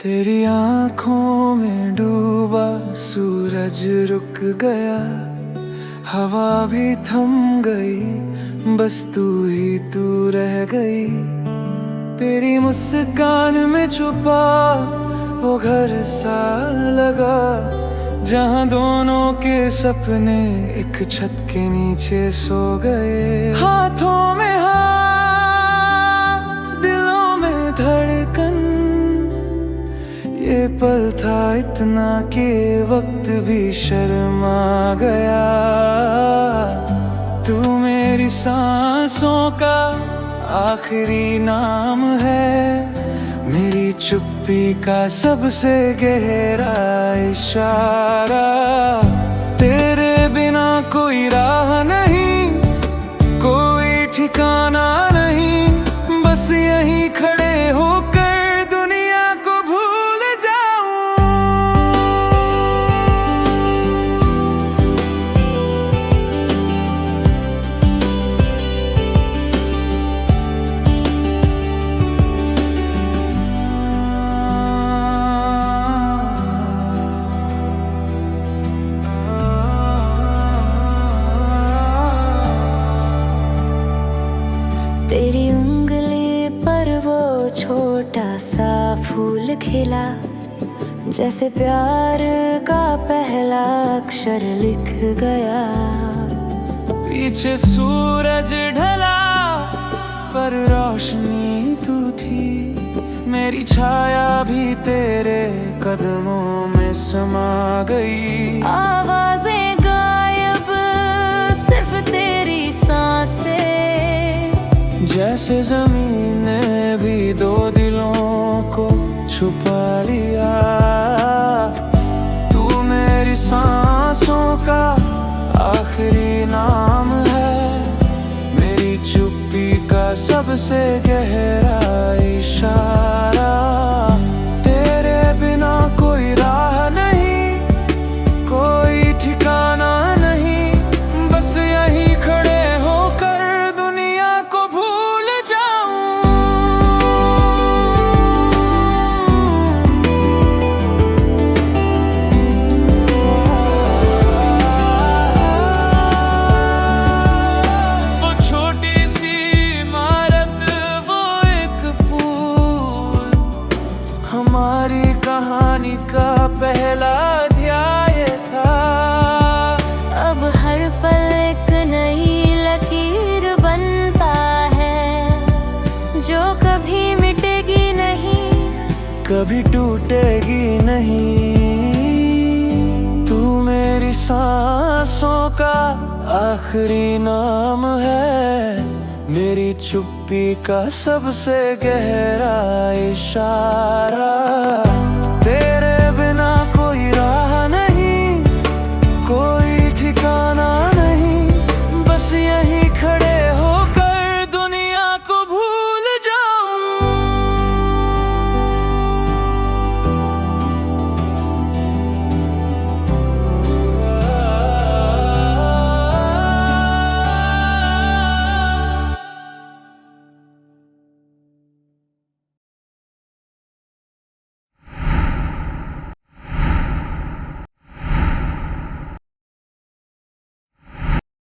तेरी आंखों में डूबा सूरज रुक गया, हवा भी थम गई, बस तू ही तू रह गई। तेरी मुस्कान में छुपा वो घर सा लगा, जहां दोनों के सपने एक छत के नीचे सो गए। हाथों में हाथ, दिलों में धड़कन, ये पल था इतना कि वक्त भी शर्मा गया। तू मेरी सांसों का आखिरी नाम है, मेरी चुप्पी का सबसे गहरा इशारा। तेरे बिना कोई राह नहीं, कोई ठिकाना नहीं, बस यहीं खड़े होकर दुनिया को भूल जाऊं। तेरी उंगली पर वो छोटा सा फूल खिला, जैसे प्यार का पहला अक्षर लिख गया। पीछे सूरज ढला पर रोशनी तू थी, मेरी छाया भी तेरे कदमों में समा गई। आवाजें गायब, सिर्फ तेरी सांसें, जैसे ज़मीन ने भी दो दिलों को छुपा लिया। तू मेरी सांसों का आखिरी नाम है, मेरी चुप्पी का सबसे गहरा इशारा। तेरे बिना कोई राह नहीं, कोई ठिकाना नहीं, बस यहीं खड़े होकर दुनिया को भूल जाऊं। वो छोटी सी इमारत, वो एक फूल, हमारी कहानी का पहला अध्याय था। अब हर पल एक नई लकीर बनता है, जो कभी मिटेगी नहीं, कभी टूटेगी नहीं। तू मेरी सांसों का आखिरी नाम है, मेरी चुप्पी का सबसे गहरा इशारा। तेरे